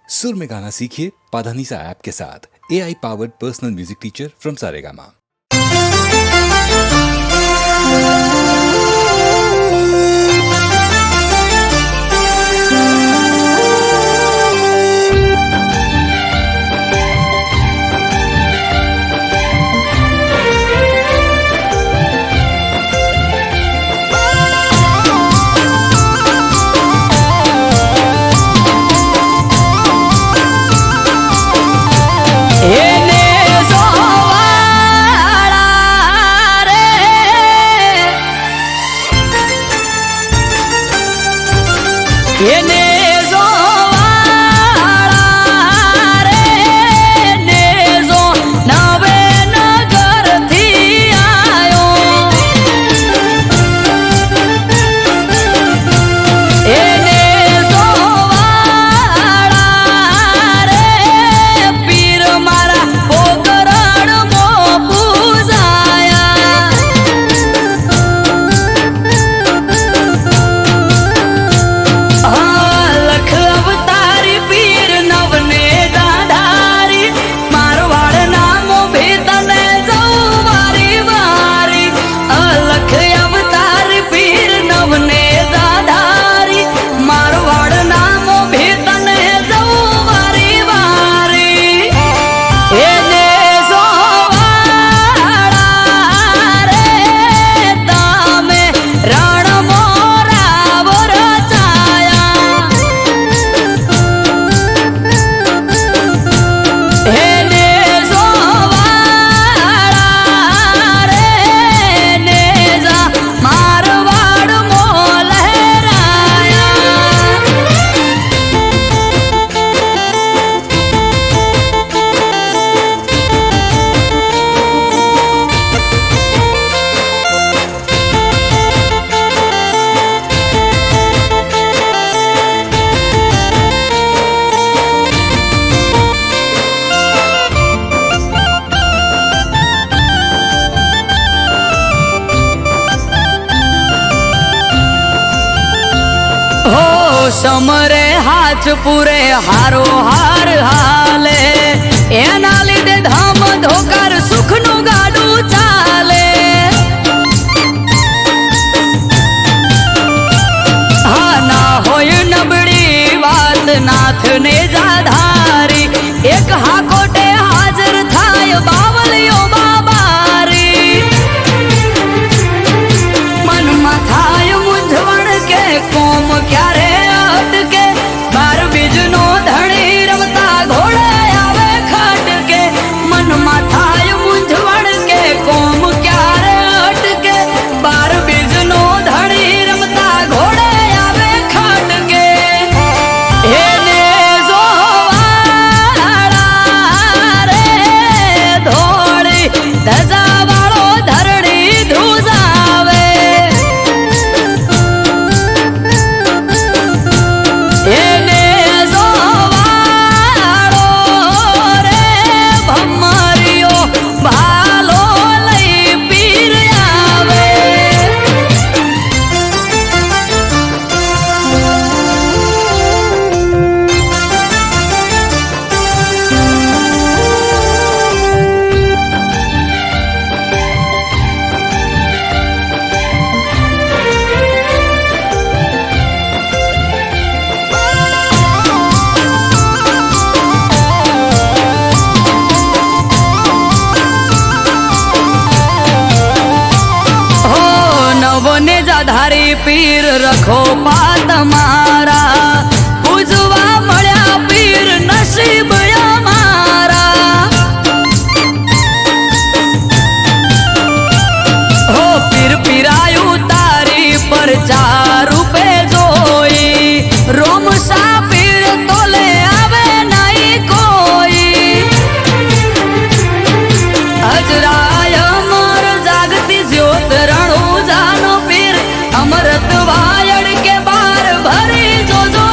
सुर में गाना सीखिए पाधानीसा ऐप के साथ। AI powered personal music teacher from Saregama. समरे हाथ पूरे हारो हार हाले एना लीधे धाम धोकर सुखनु गाडू चाले। हा ना होय नबड़ी बात नाथ ने जाधारी एक हाकोटे हाजर थाय बावलियो बाबारी मन माथाय मुंझवण के कोम क्यारे बीजनो धड़ी रमता घोड़े आवे खट के मन माथाय मुंझवण के कोम क्यारे अटके बार बीजनो धड़ी रमता घोड़े आवे खट के हे ने जोवाड़ा रे धोड़ी धजा वालो धरड़ी धुजावे हे धारी पीर रखो पात मारा पूजवा मळ्या पीर नसीब मारा हो पीर पीरायु तारी पर 4 रूपे जोई रोम सा पीर तोले आवे नहीं कोई हजराय अमर जागती ज्योत रणु जानो पीर अमृत वायड़ के बार भरी जो जो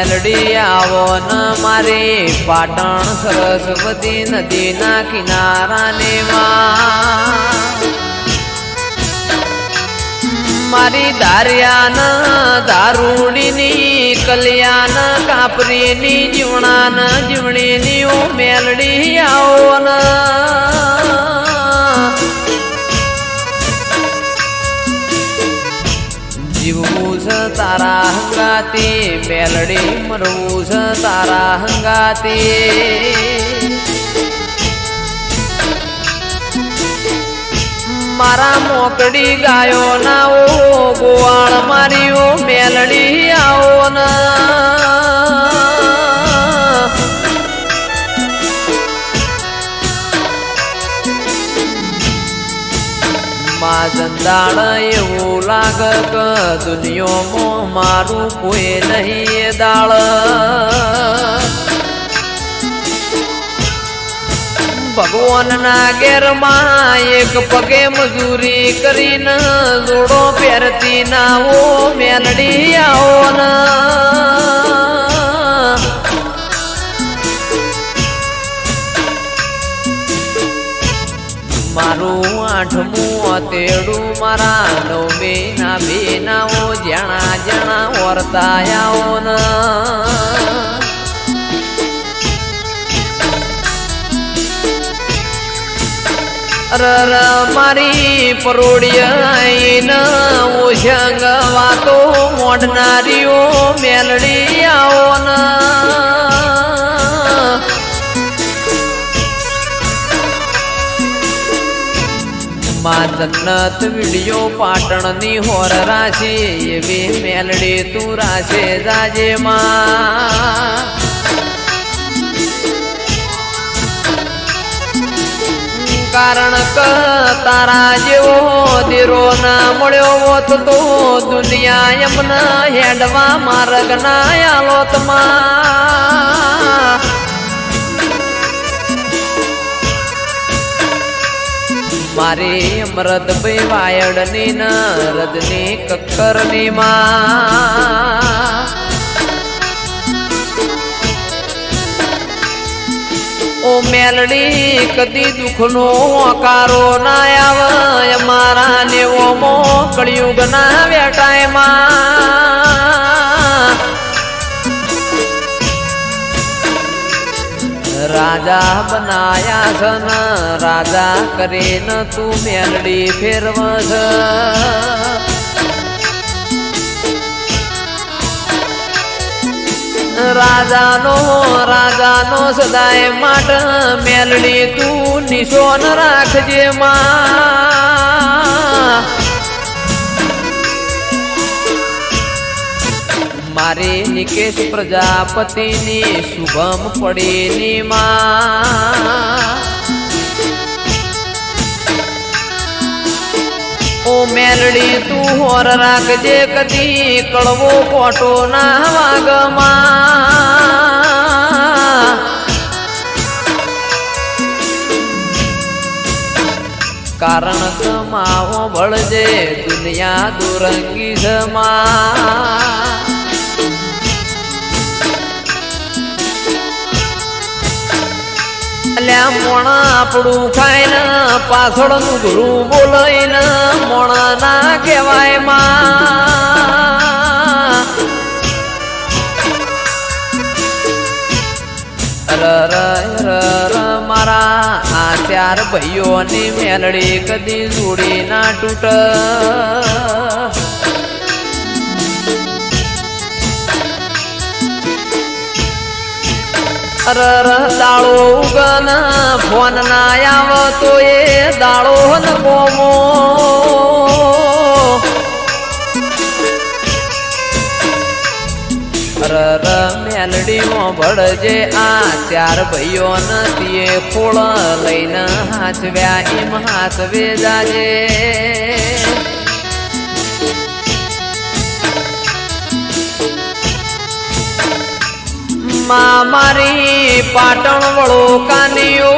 મેલડી આવો ન મારી પાટણ સરસ્વતી નદીના કિનારાને મારી દારિયાન દારૂડીની કલ્યાણ કાપરીની જીવણાન જીવણીની ઓ મેલડી આવો ન જીવવું છે તારા હંગાતી મેલડી મરવું છે તારા હંગાતી મારા મોકડી ગાયો ના ઓ ગોવાળ મારી ઓ મેલડી આવો ના જંદાળ એવું લાગે કે દુનિયામાં મારું કોઈ નહીં દાળ ભગવાનના ઘેરમાં એક પગે મજૂરી કરીને જોડો પહેરતી ના ઓ મેલડી આવો ના મારું આઠમું તેડું મારા નવમે ના બેનાઓ જણા જણા વર્તાયાઓ ન રર મારી પરોડિયા ઓશંગ વાતો મોડનારીઓ મેલડી આવો ના માં જન્નત વિડિયો પાટણની હોર રાશી એવી મેલડી તું રાશે જાજે માં કારણ કે તારા જેવો દીરો ના મળ્યો હોત તો દુનિયા એમના હેડવા માર્ગ ના આલોત માં મારી અમૃત ભાઈ વાયડની ન રજની કક્કરની માં ઓ મેલડી કદી દુઃખનો આકારો ના આવે મારા નેવો મો કળિયુગ ના વેટાય માં રાજા બનાયા છન રાજા કરીને તું મેલડી ફેરવશ રાજાનો સદાય માટ મેલડી તું નિશોન રાખજે માં મારી નિકેશ પ્રજાપતિની શુભમ પડીની માં ઓ મેલડી તું હોર રાખજે કદી કળવો કોટો ના વાગમાં કારણ કમાવો ભળજે દુનિયા દુરંગી જમા મોણા આપણું ખાઈને પાછળનું ઘરું બોલાઈને મોણા ના કહેવાય માં મારા આ ચાર ભાઈઓની મેલડી કદી જોડી ના તૂટ દાળો ઉગન ફોન ના આવતો એ દાળો ન કોમો મેલડીઓ ભળજે આ ચાર ભાઈઓ નથી ફૂળ લઈને હાચવ્યા એમ હાચવે જાજે મારી પાટણ વળો કાનીઓ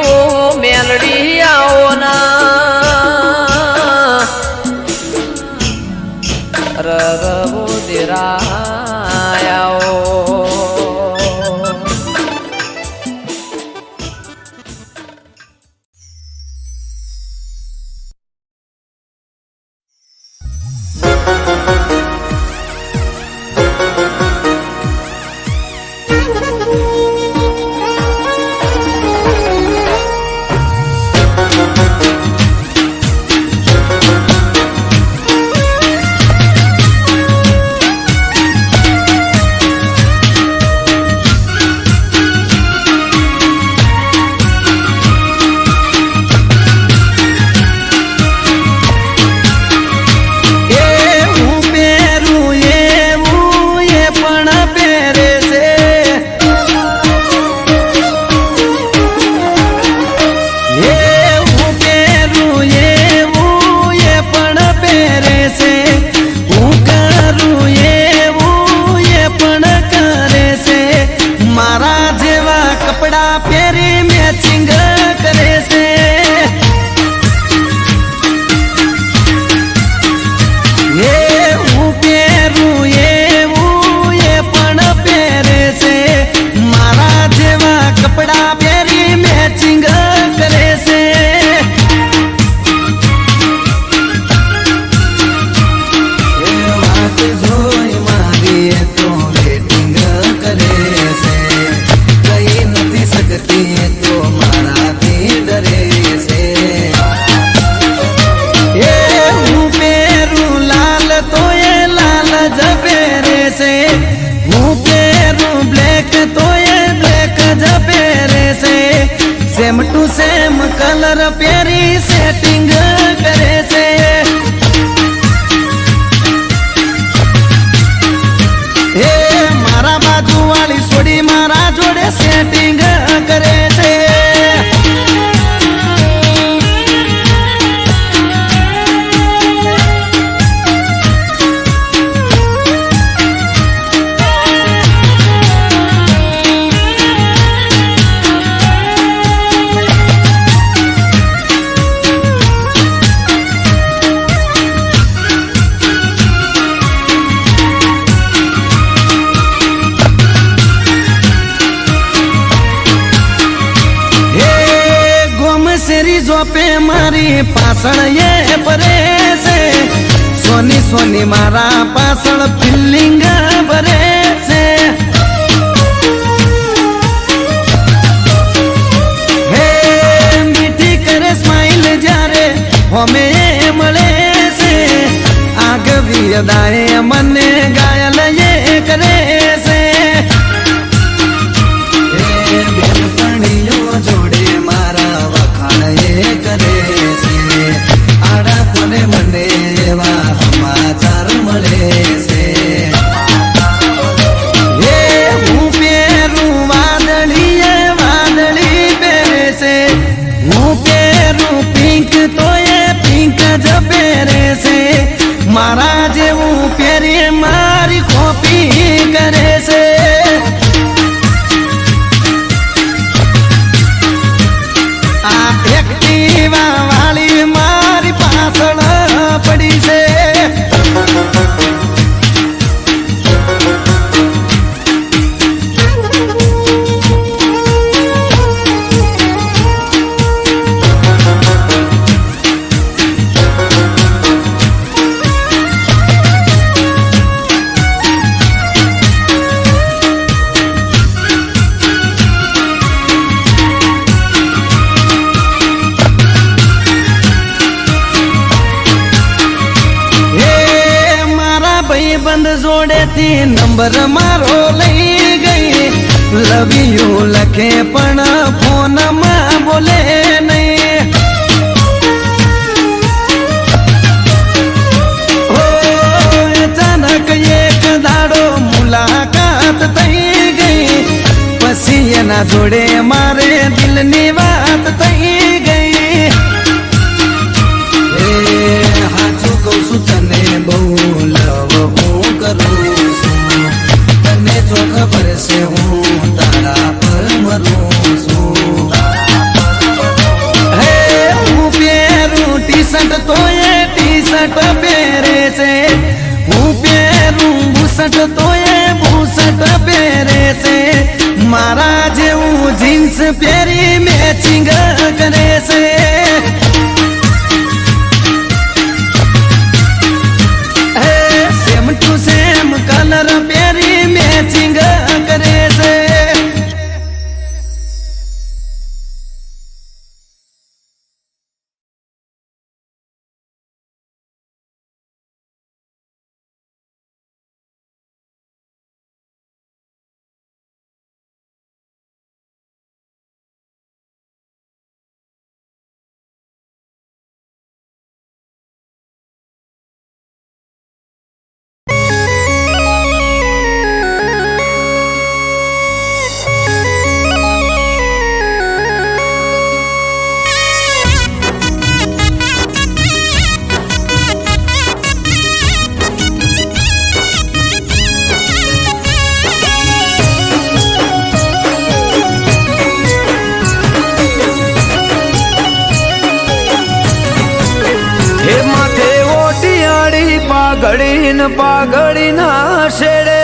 મેલડી આવો ના રવો દેરાયો સેમ ટુ સેમ કલર પહેરી સેટિંગ કરે છે. હે મારા બાજુ વાળી છોડી મારા જોડે સેટિંગ કરે છે. શેરી જોપે મારી પાછળ એ ભરે છે. સોની સોની મારા પાછળ ફિલિંગ ભરે છે. હે મીઠી કરે સ્માઈલ જ્યારે હોમે મળે છે. આગવી અદાએ મને ઘાયલ એ કરે છે. બેનપણીઓ જોડે મારા એ કરે છે. આડા કોને મને એવા સમાચાર મળે છે. એ હું પહેરું વાદળી એ વાદળી પહેરે છે. હું પહેરું પિંક તો એ પિંક જ પહેરે છે. મારા જેવું પહેરી મારી કોપી કરે છે. વાળી મારી પાછળ પડી છે. બંધ જોડેથી નંબર મારો લઈ ગઈ. લવ યુ લખે પણ ફોનમાં બોલે નહીં. અચાનક એક દાડો મુલાકાત થઈ ગઈ. પછી એના જોડે મારે દિલની વાત થઈ ગઈ. હાચું કહું છું તને બહુ લવ કરું છું. તને જો ખબર છે હું તારા પર મરું છું. હે હું પહેરું ટી શર્ટ તો એ ટી શર્ટ પહેરે છે. હું પહેરું બુશર્ટ તો એ બુશર્ટ પહેરે છે. મારા જેવું જીન્સ પહેરી મેચિંગ કરે છે. સેમ ટુ સેમ કલર પહેરી મેચિંગ કરે છે. પાઘડી ના શેડે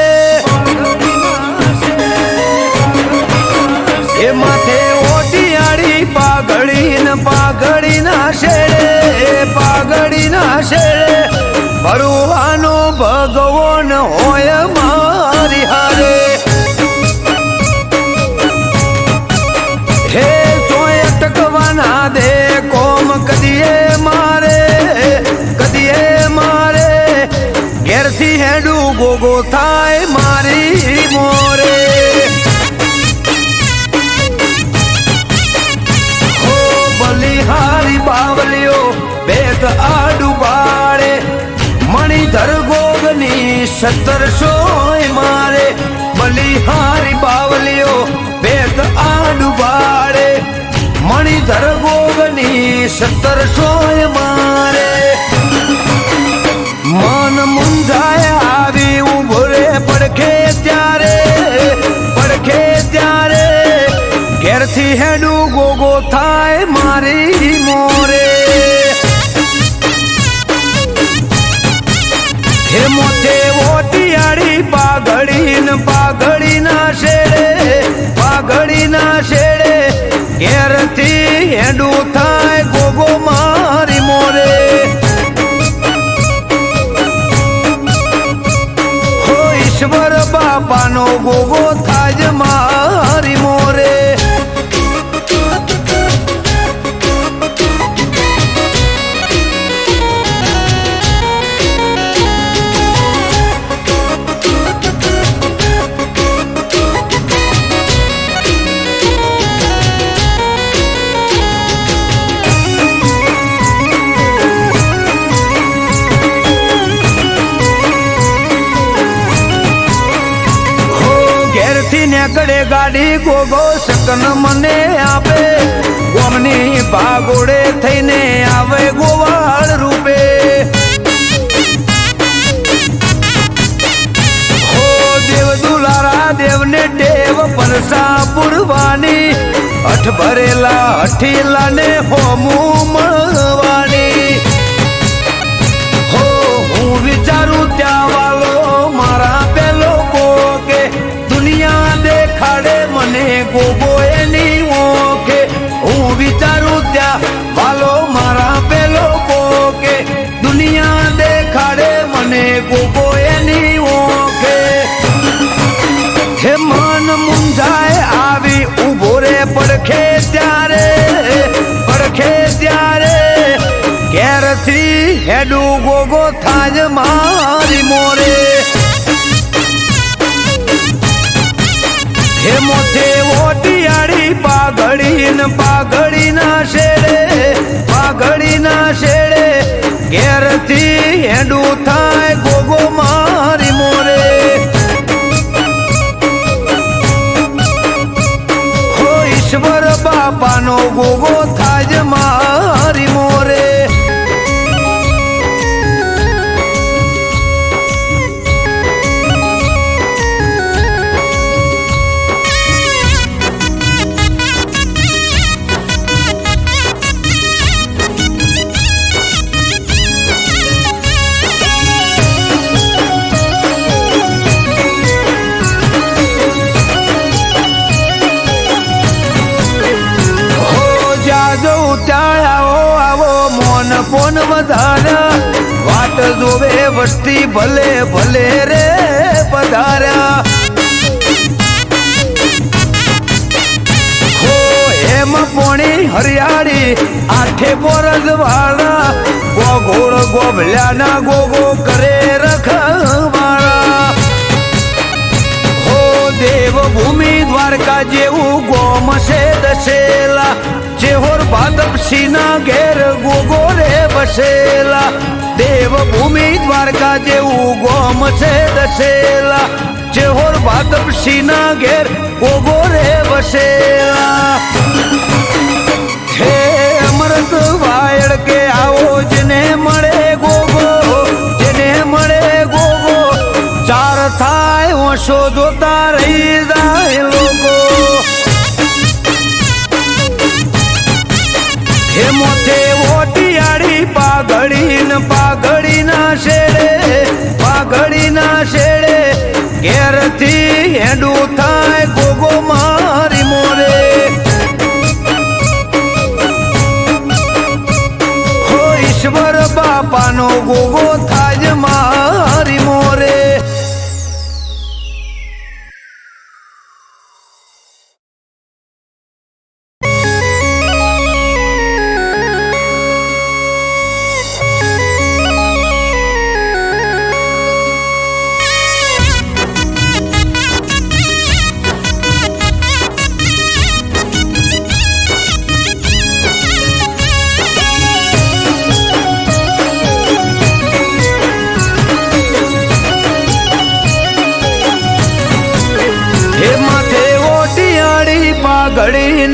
એ માથે ઓટિયાળી પાઘડી ના શેડે પાઘડી ના શેડે ભરવાનો ભગવાન હોય મારી હારે. હે ચોય અટકવાના દે કોમ કદીએ મારે ઘેરથી હેડું ગોગો થાય મારી મોરે. ભેદ આડું બાળે મણિધર ગોગની 1700 મારે બલિહારી બાવલીઓ ભેદ આડું બાળે મણિધર ગોગની 1700 મારે મન મુંજાય આવી ઉભો રે પડખે ત્યારે ઘેરથી હેડું ગોગો થાય મારી મોરે હે મોથે ઓટિયાળી પાઘડીના શેડે ઘેરથી હેડું થાય ગોગો મારી મોરે હો ઈશ્વર બાપાનો ગોગો થાય મારી મોરે નેકડે ગાડી ગોગો શકન મને આપે ગોમની ભાગોડે થઈને આવે ગોવાળ રૂપે હો દેવ દુલારા દેવને ટેવ પરસા પુરવાની અઠ ભરેલા હઠીલા ને હોમું મળવાની હો હું વિચારું ત્યાં વાલો મારા પેલો ગોગે દુનિયા દેખાડે મને ગોગો એની ઓકે હું વિચારું ત્યાં વાલો મારા પેલો ગોગે દુનિયા દેખાડે મને ગોગો એની ઓકે હે મન મુંજાય આવી ઉભો રે પડખે ત્યારે ઘેરથી હેડું ગોગો થાય મારી મોરે હે મોથે ઓટિયાળી પાઘડીના શેડે ઘેરથી હેડું થાય ગોગો મારી મોરે હો ઈશ્વર બાપાનો ગોગો થાય મારી મોરે પોન વધાર્યા વાટ જોવે વસ્તી ભલે ભલે રે પધાર્યા હો એમ પોણી હરિયાળી આઠે બોરજ વાળા ગોગોળ ગોભલ્યાના ગોગો કરે રખવાળા હો દેવભૂમિ દ્વારકા જેવું ગોમ છે દશેલા જેહોર ભાદપસીના ઘેર ગોગો રે વસેલા દેવભૂમિ દ્વારકા જેવું ગોમ છે દશેલા જેહોર ભાદપસીના ઘેર ગોગો રે વસેલા હે અમૃત વાયડ કે આવો જેને મળે ગોગો ચાર થાય ઓછો જોતા રહી જાય લોકો હે મોથે ઓટિયાળી પાઘડીના શેડે ઘેરથી હેડું થાય ગોગો મારી મોરે હો ઈશ્વર બાપાનો ગોગો થાય મારી મોરે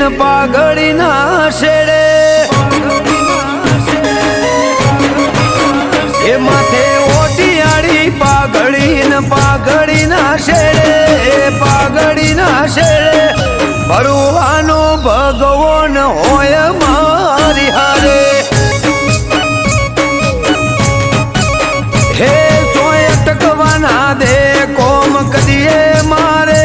ને પાઘડી ના શેડે એ માથે ઓટિયાળી પાઘડી ને પાઘડી ના શેડે પાઘડી ના શેડે ભરવાનો ભગવાન હોય મારી હારે હે ચોય અટકવાના દે કોમ કદીએ મારે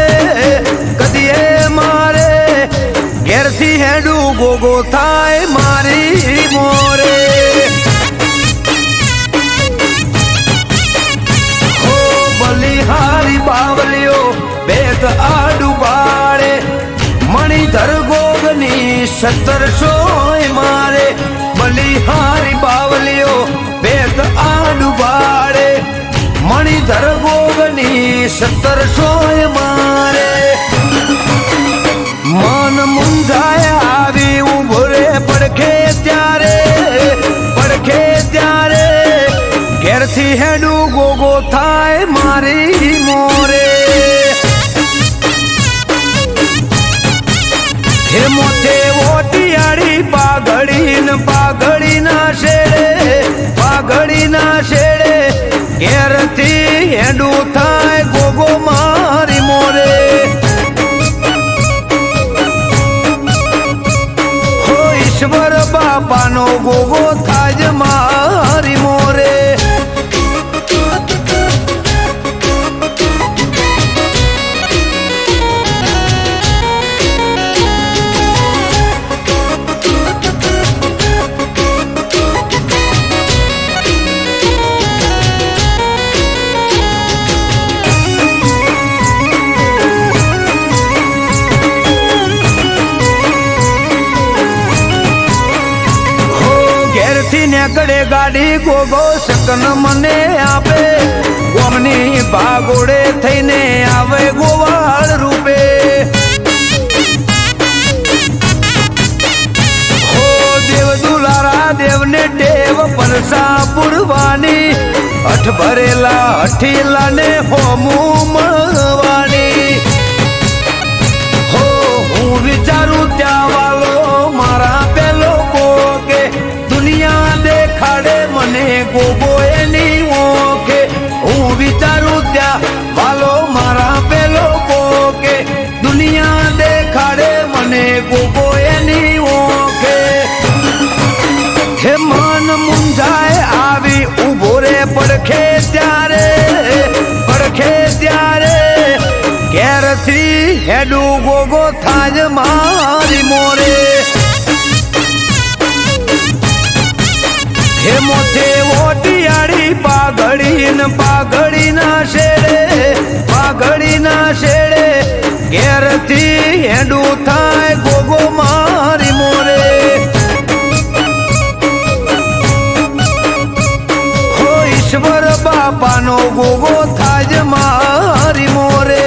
ઘેરથી હેડું ગોગો થાય મારી મોરે હો બલિહારી બાવલીઓ બેત આડું બાળે મણિધર ગોગની 1700 મારે બલિહારી બાવલીઓ બેત આડું બાળે મણિધર ગોગની 1700 મારે મન મુંજાય આવી ઉભો રે પડખે ત્યારે ઘેરથી હેડું ગોગો થાય મારી મોરે હે મોથે ઓટિયાળી પાઘડી ને પાઘડી ના શેડે ઘેરથી હેડું થાય ગોગો મારી મોરે ઈશ્વર બાપાનો ગોગો થાજ મારી મોરે નેકડે ગાડી ગોગો શકન મને આપે ગોમની ભાગોડે થઈને આવે ગોવાળ રૂપે હો દેવ દુલારા દેવને ટેવ પરસા પુરવાની અઠ ભરેલા અઠીલા ને હોમું મળવાની હો હું વિચારું ત્યાં વાલો મારા પેલો ગોગે દુનિયા દેખાડે મને ગોગો એની ઓકે હું વિચારું ત્યાં વાલો મારા પેલો ગોગે દુનિયા દેખાડે મને ગોગો એની ઓકે હે મન મુંજાય આવી ઉભો રે પડખે ત્યારે ઘેરથી હેડું ગોગો થાજ મારી મોરે હે મોથે ઓટિયાળી પાઘડી ને પાઘડી ના શેડે ઘેરથી હેડું થાય ગોગો મારી મોરે હો ઈશ્વર બાપાનો ગોગો થાજ મારી મોરે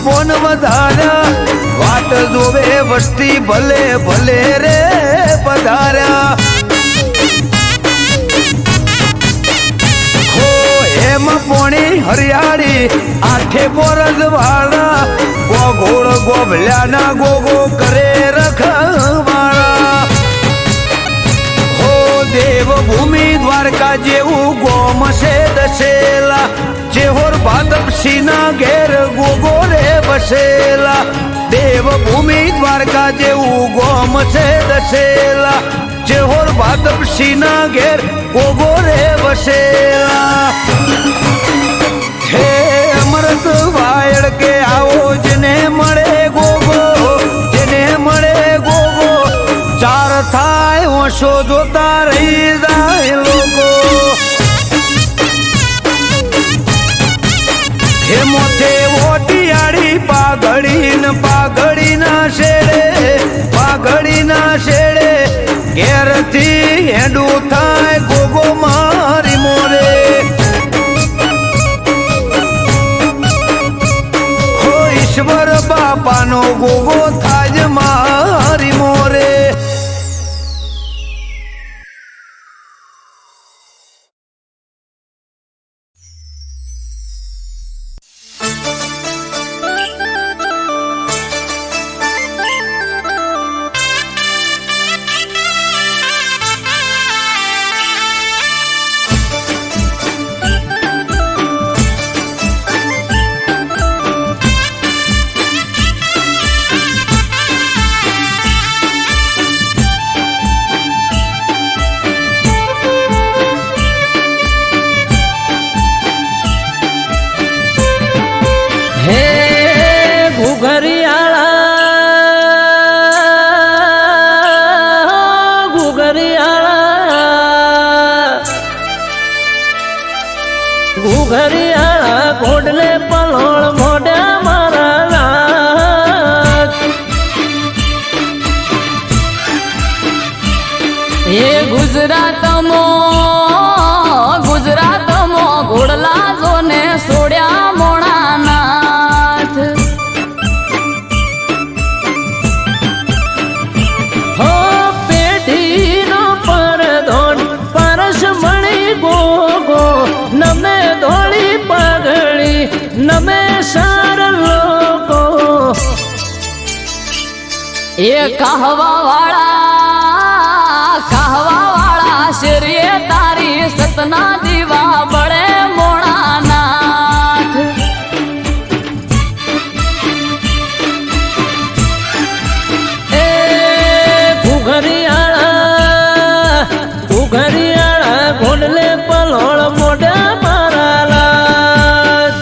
પોન વધાર્યા વાટ જોવે વસ્તી ભલે ભલે રે પધાર્યા હો એમ પોણી હરિયાળી આઠે બોરજ વાળા ગોગોળ ગોભલ્યા ના ગોગો કરે રખવાળા હો દેવભૂમિ દ્વારકા જેવું ગોમ છે દશેલા જેહોર ભાદપ સિંહના ઘેર ગોગો રે વસેલા દેવભૂમિ દ્વારકા જેવું ગોમ છે દશેલા જેહોર ભાદપ સિંહના ઘેર ગોગો રે વસેલા હે અમૃત વાયડ કે આવો જેને મળે ગોગો ચાર થાય ઓછો જોતા રહી જાય લોકો હે મોથે ઓટિયાળી પાઘડી ના શેડે પાઘડીના શેડે ઘેરથી હેડું થાય ગોગો મારી મોરે હો ઈશ્વર બાપાનો ગોગો થાય મારી મોરે ઘુઘરિયાળા ઘોડલે પલોળ મોઢા મારા એ ગુજરાતમાં ઘોડલા જોને સોડ્યા મોણાનાથ હો પેઢીનો પરધોન પરસ મણી ગોગો નમે ધોળી પાઘડી નમે સાર લોકો એ કહવા વાળા શેરીએ તારી સતના દીવા બળે મોણાનાથ એ ઘુઘરિયાળા ઘોડલે પલોળ મોઢા મારા લાજ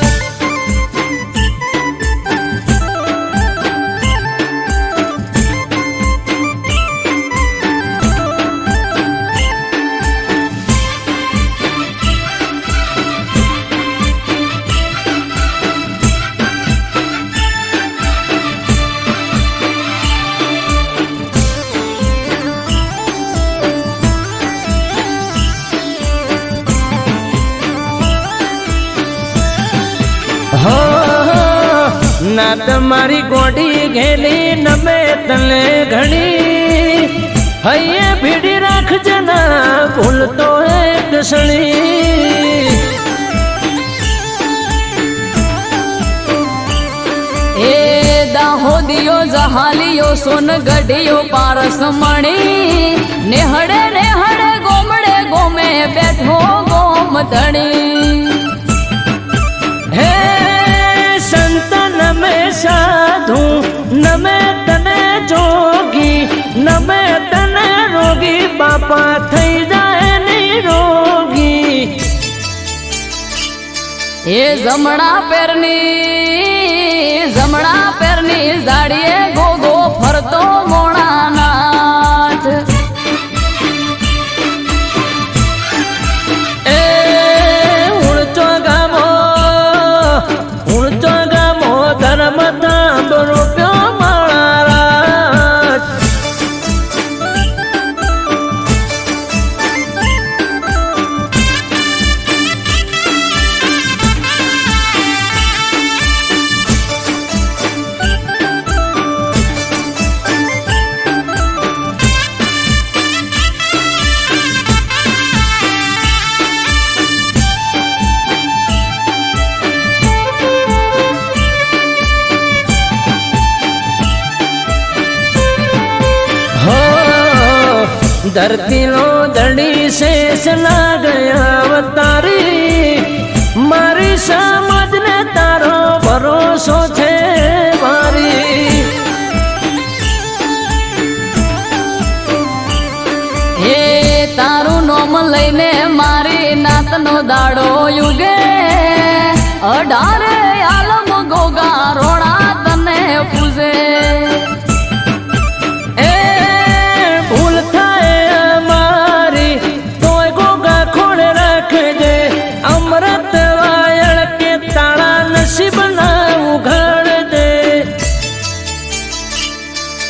ના તમારી ગોડી ઘેલી નમે તને ઘણી હૈયે ભીડી રાખજે ના ભૂલતો એક સણી એ દાહોદિયો જહાલિયો સોનગઢિયો પારસ મણી નેહડે ગોમડે ગોમે બેઠો ગોમ ધણી હે સંત નમે સાધુ નમે તને જોગી નમે તને રોગી બાપા થઈ જાય ની રોગી એ જમણા પેરની ઝાડીએ ગોગો ફરતો મોણાનાથ એ ઉણચો ગામો ધર્મ તાંબરો પ્યો મારા धरती लो दड़ी शेष ना गया अवतारी मारी समझ ने तारो भरोसो छे मारी એ તારું નોમ લઈને મારી નાતનો દાડો યુગે 18 આલમ ગોગા રોણા તને પૂજે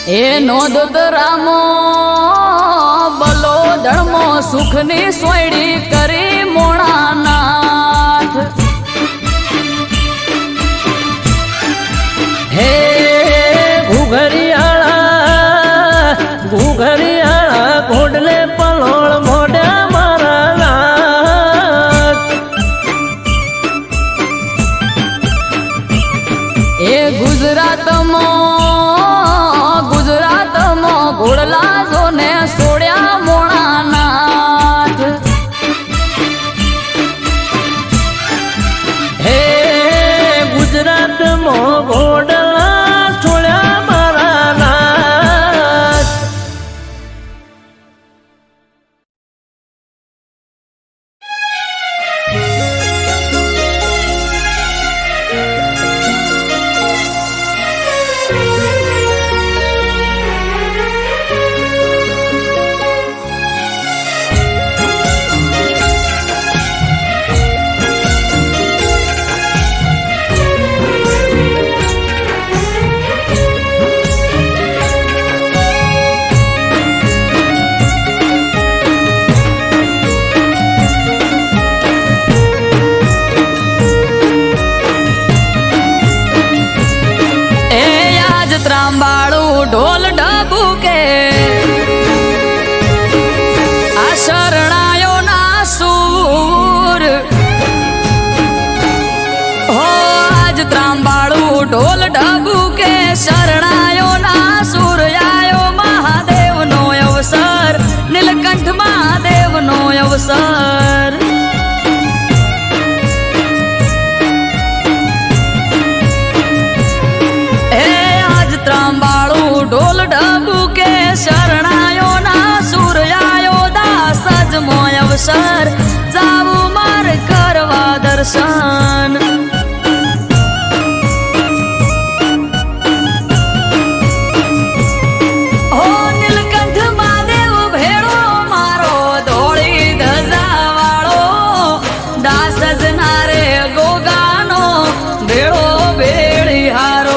એ નોંધ રામો બલો ધર્મો સુખની સોયડી કરી મોણાનાથ હે ઘુઘરિયાળા ઘોડલે પલોળ મોઢા મારા નાથ. એ ગુજરાતમાં ઘોડલા જોને સોડ્યા મોણાનાથ હે ગુજરાતમાં ઘોડલા છોડ્યા મારા નાથ. ત્રાંબાળું ઢોલ ઢબુકે આ શરણાયો ના સૂર હો આજ ત્રાંબાળું ઢોલ ઢબુકે શરણાયો ના સૂર આયો મહાદેવનો અવસર નીલકંઠ મહાદેવનો અવસર ઢોલ ઢબુકે શરણાયો ના સૂર્યાયો દાસ અજમો અવસર જાવું માર કરવા દર્શન હો નીલકંઠ મહાદેવ ભેળો મારો ધોળી ધજા વાળો દાસ અજના રે ગોગાનો ભેળો ભેળી હારો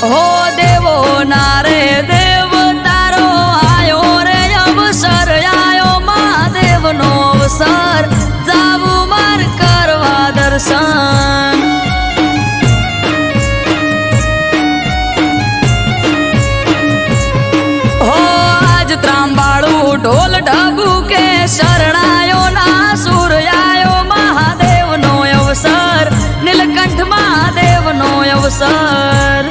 હો દેવો નારે દેવ તારો આયો રે અવસર આયો મહાદેવનો અવસર જાવું માર કરવા દર્શન હો આજ ત્રાંબાળું ઢોલ ઢબુકે શરણાયો ના સૂર આયો મહાદેવનો અવસર નીલકંઠ મહાદેવનો અવસર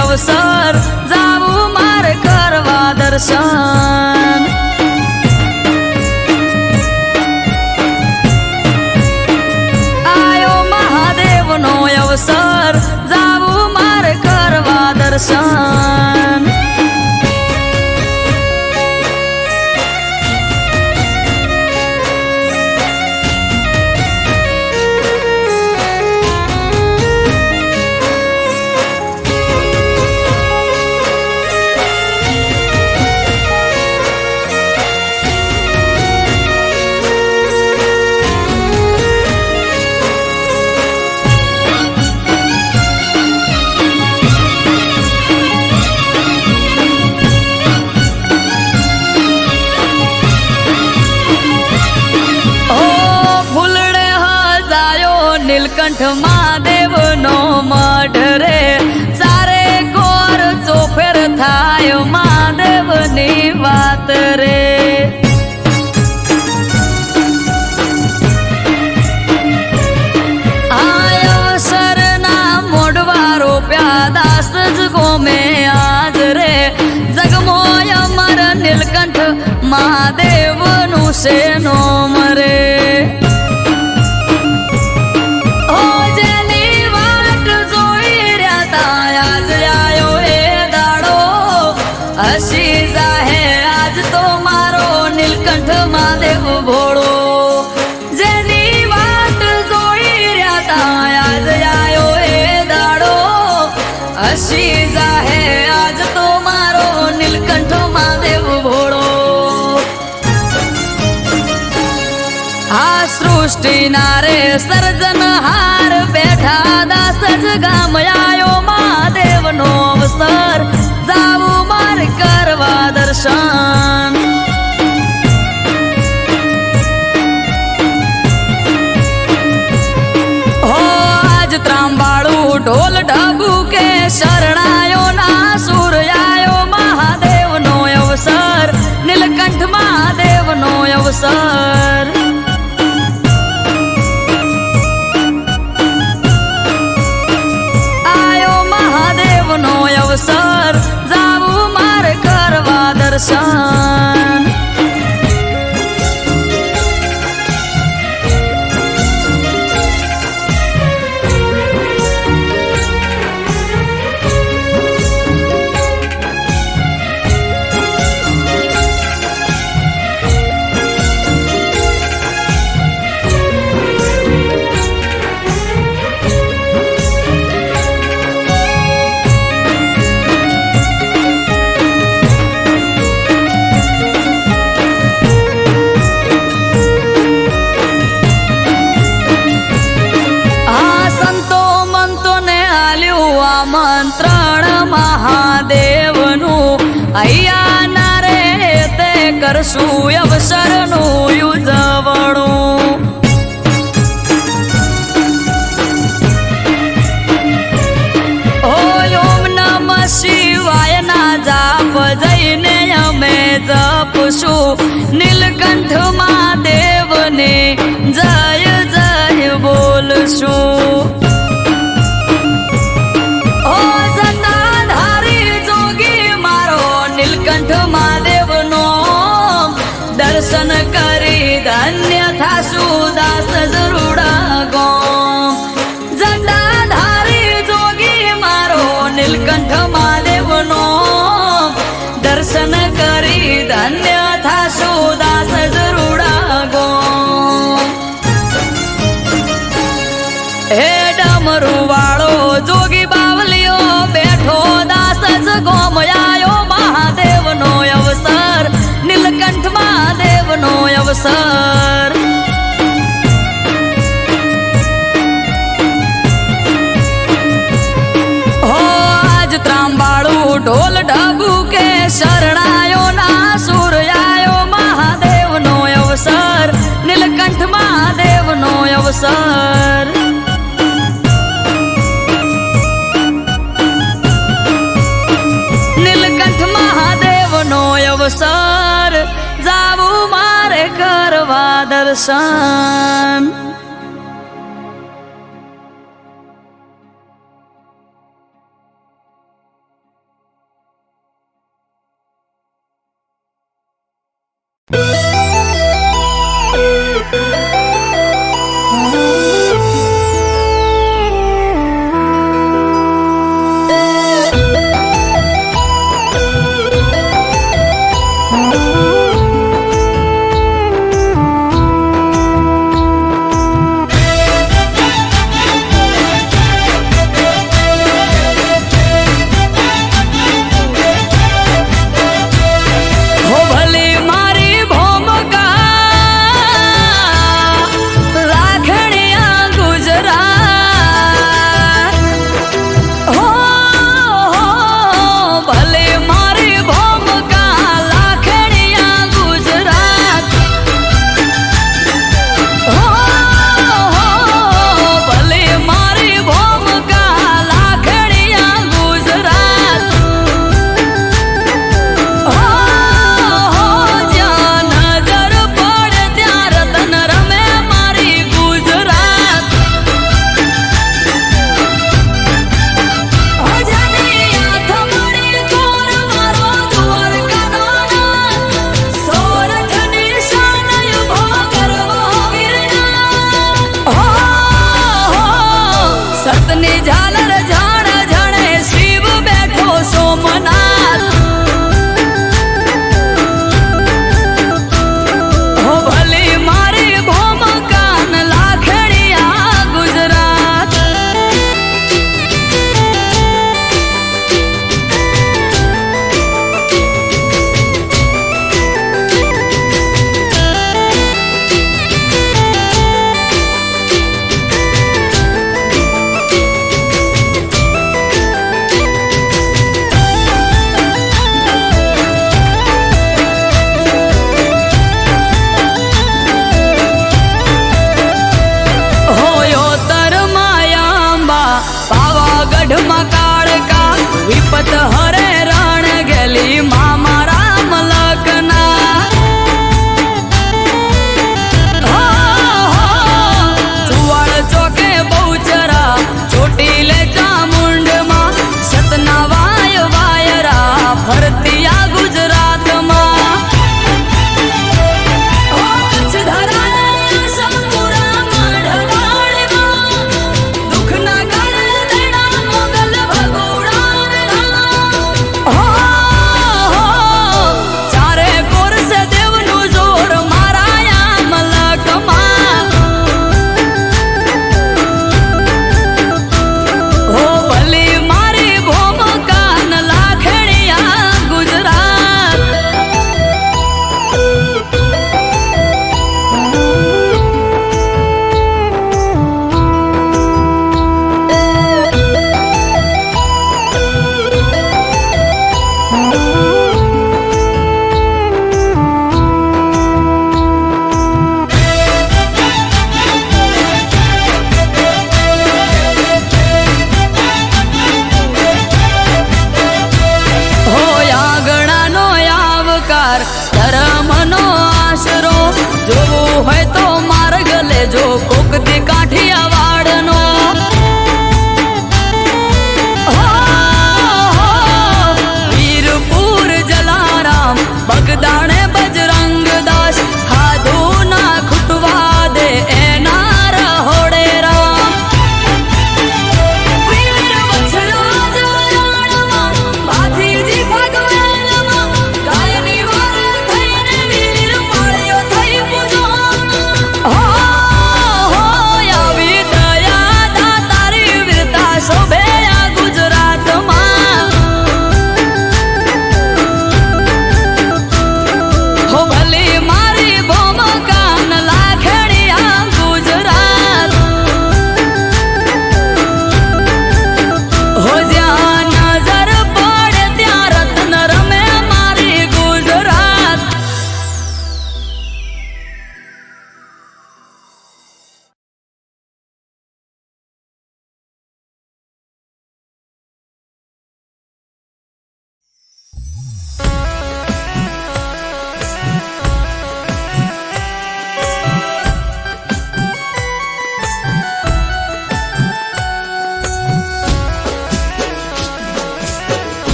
અવસર જાવું માર કરવા દર્શન આયો મહાદેવનો અવસર જાવું માર કરવા દર્શન નીલકંઠ મહાદેવનો મઢ રે ચારે કોર ચોફેર થાય મહાદેવની વાત રે આયો સરના મોઢવા રોપ્યા દાસ જ ગોમે આજ રે જગમોય અમર નીલકંઠ મહાદેવનું છે નોમ રે હસી જાહે આજ તો મારો નીલકંઠ મહાદેવ ભોળો જેની વાત જોઈ સૃષ્ટિના રે સર્જનહાર બેઠા દાસ જ ગામ આયો મહાદેવનો અવસર જાવું મારે કરવા દર્શન હો આજ ત્રાંબાળું ઢોલ ઢબુ કે શરણાયો ના સૂર્યાયો મહાદેવનો અવસર નીલકંઠ મહાદેવનો અવસર આયો મહાદેવનો અવસર જાવું મારે કરવા દર્શન આમંત્રણ મહાદેવનું અહીંયા ના રે તે કરશું અવસરનું ઉજવણું ઓમ નમઃ શિવાય ના જાપ જઈને અમે જપશું નીલકંઠ મહાદેવને જય જય બોલશું દર્શન કરી ધન્ય થાશું દાસ જરૂડા ગોમ જટાધારી જોગી મારો નીલકંઠ મહાદેવનો દર્શન કરી ધન્ય થાશું દાસ જરૂડા ગોમ હે ડમરૂ વાળો જોગી બાવલિયો બેઠો દાસ જ ગોમ આયો મહાદેવનો અવસર નીલકંઠ મહાદેવનો અવસર હો આજ ત્રાંબાળું ઢોલ ઢબુ કે શરણાયો ના સૂર્યાયો મહાદેવનો અવસર નીલકંઠ મહાદેવનો અવસર નીલકંઠ મહાદેવનો અવસર જાવું મારે કરવા દર્શન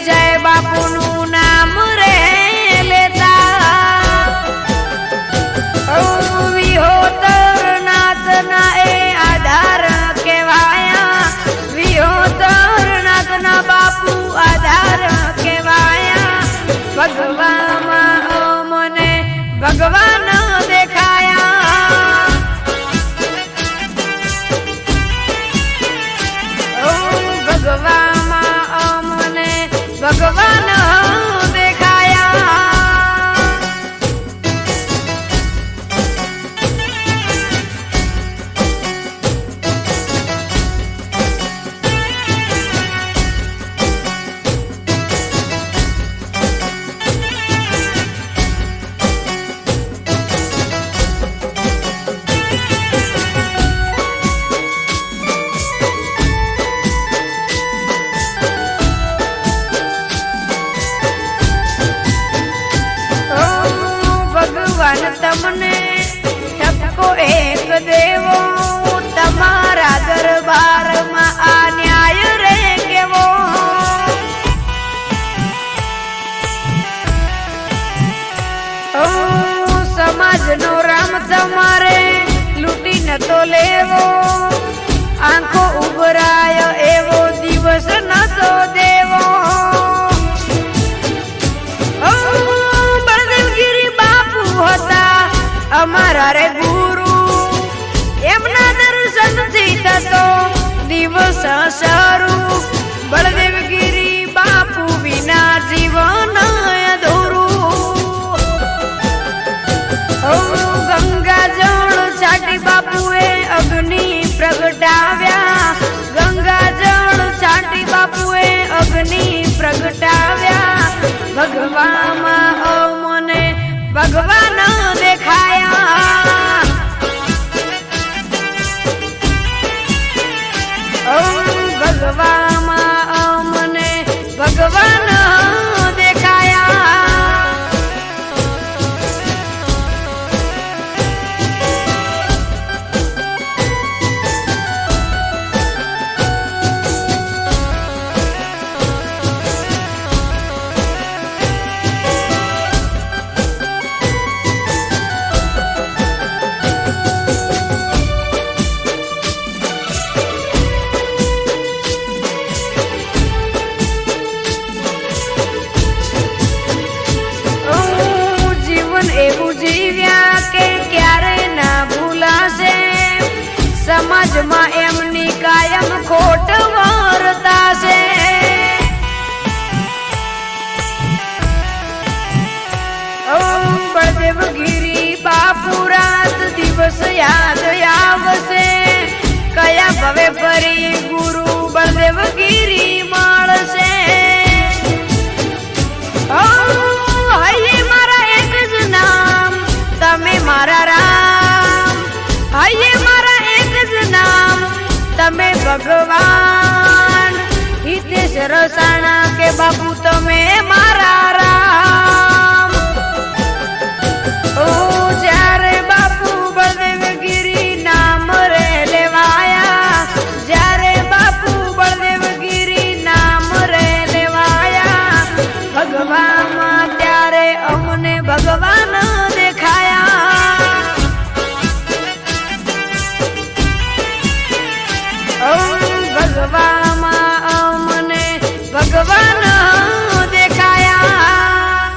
જય બાપુનું નામ રે લેતા વિહોતર નાથના એ આધાર કેવાયા વિહોતર નાથના બાપુ આધાર કેવાયા ભગવામાં મને ભગવાન દેખાયા ભગવામાં મને ભગવાન દેખાયા તમને ઠપકો એક દેવો તમારા દરબારમાં આ ન્યાય રે કેવો સમાજનો રામ તમારે લૂંટી નતો લેવો આંખો ઉભરાય એવો દિવસ નતો દેવો અમારા રે ગુરુ એમના દર્શનથી થતો દિવસ શરૂ બળદેવગીરી બાપુ વિના જીવન અધૂરું ગંગા જળ છાટી બાપુએ અગ્નિ પ્રગટાવ્યા ગંગા જળ છાટી બાપુએ અગ્નિ પ્રગટાવ્યા ભગવામાં મને ભગવાન દેખાયા ભગવામાં મને ભગવાન દેખાયા એવું જીવ્યા કે ક્યારે ના ભૂલાશે સમાજમાં એમની કાયમ ખોટ વર્તાશે બળદેવગીરી બાપુ રાત દિવસ યાદ આવશે કયા ભવે ફરી ગુરુ બળદેવગીરી મળશે તમે મારા રામ હૈયે મારા એક જ નામ તમે ભગવાન હિતેશ રસાણા કે બાપુ તમે મારા રામ જ્યારે બાપુ બળદેવગીરી નામ રે લેવાયા જ્યારે બાપુ બળદેવગીરી નામ રે લેવાયા ભગવાનમાં ત્યારે અમને ભગવાન ભગવામાં મને ભગવાન દેખાયા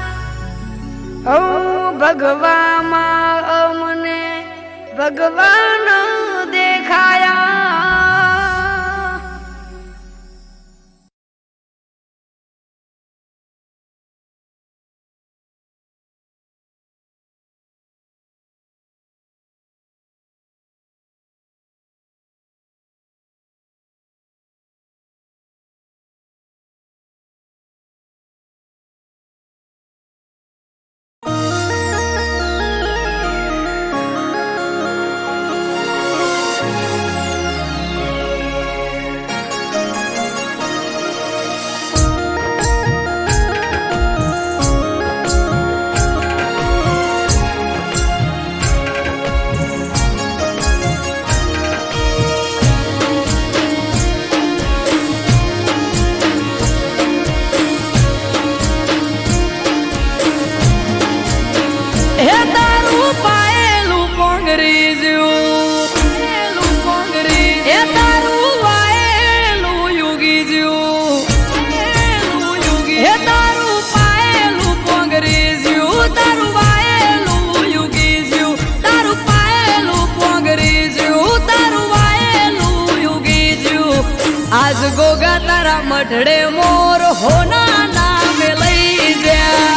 આજ ગોગા તારા મઢડે મોર હોના નામે લઈ જા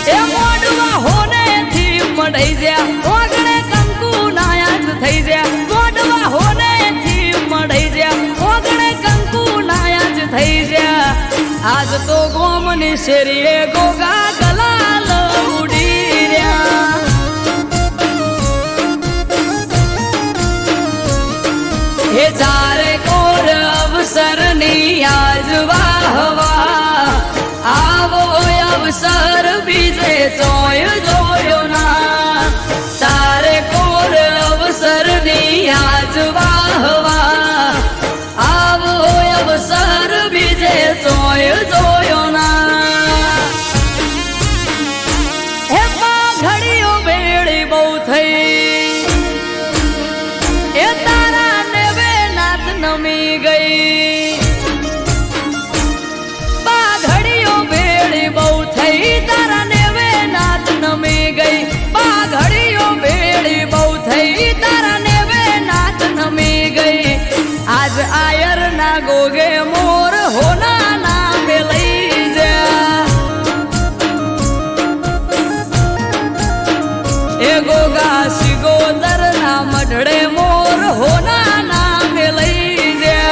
એ મોડવા હોને થી મઢઈ જા ઓગણે કંકુ નાયાજ થઈ જા મોડવા હોને થી મઢઈ જા ઓગણે કંકુ નાયાજ થઈ જા આજ તો ગોમની શેરીએ ગોગા ગલાલ ઉડી રહ્યા હે જારે કોર અવસરની આજ વાહવા આવો અવસર બીજે જોયો જોયો ના તારે કોર અવસરની આજ વાહવા આવો અવસર બીજે જોયો જોયો ના હે ઘડીઓ બેડી બહુ થઈ એ તારા નેવે નાથ નમી ગઈ ઘડીઓ બેડી બહુ થઈ તારા નેવે નાથ નમી ગઈ ઘડીઓ બેડી બહુ થઈ તારા નેવે નાથ નમી ગઈ આજ આયર ના ગોગે મોર હોના નામે લઈ જા એ ગોગા સિગોદર ના મઢડે મોર હોના નામે લઈ જા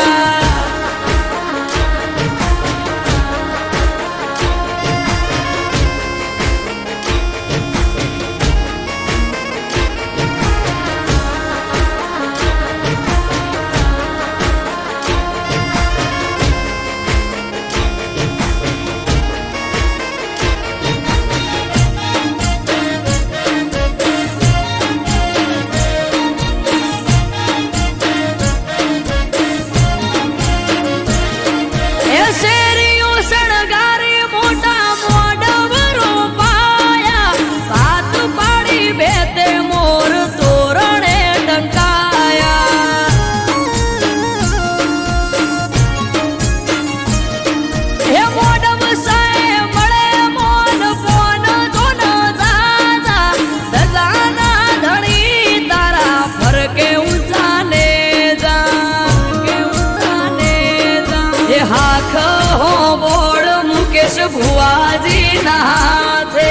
ભુવાજી ના હાથે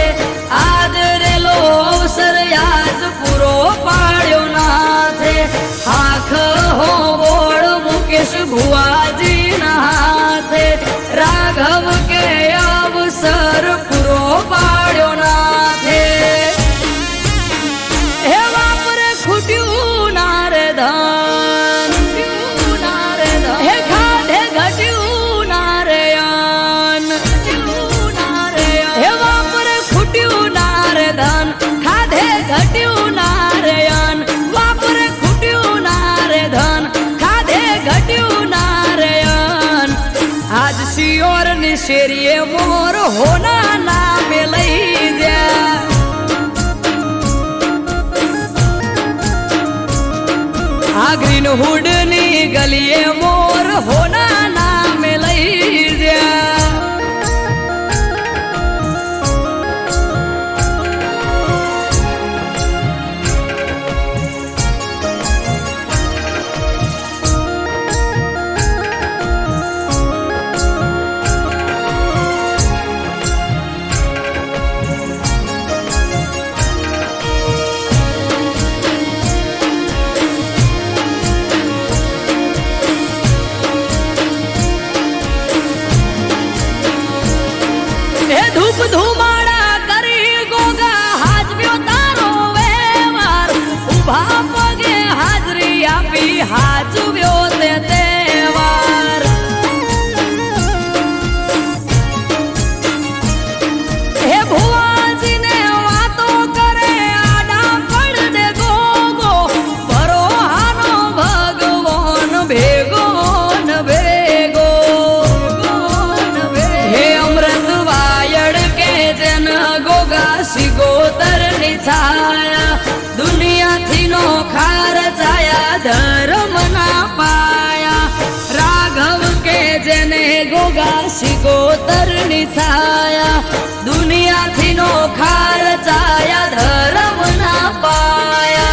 આદરેલો અવસર યાદ પૂરો પાડ્યો નાથે આખ હો બોળ મુકેશ ભુવાજી ના હાથે રાઘવ કે અવસર પૂરો પાડ્યો નાથે હે વાપરે ખૂટ્યું ના રે ધન હે ખાધે ઘટ્યું ના રે ખાધે ઘટ્યું નારયન વાપરે ખૂટ્યું નારે ધન ખાધે ઘટ્યું નારયન આજ શિયોર ની શેરીએ મોર હોના નામે લઈ જા આ ગ્રીન હુડ ની ગલીએ મોર હોના નામે લઈ જા ધુમાડા કરી ગોગા હાજવ્યો તારો વેવાર ઉભા પગે હાજરી આપી હાજવ્યો તે તહેવાર હે ભુવાજી ને વાતો કરે આડા પડ દે ગોગો ભરોહાનો ભગવાન ભેગો ન ભેગો હે અમૃત વાયડ કે જન ગોગા સિગોતર ની છાયા દુનિયાથી નો ખાર છાયા ધર્મ ના પાયા રાઘવ કે જેને ગોગા સિગોતર ની છાયા દુનિયાથી નો ખાર છાયા ધર્મ ના પાયા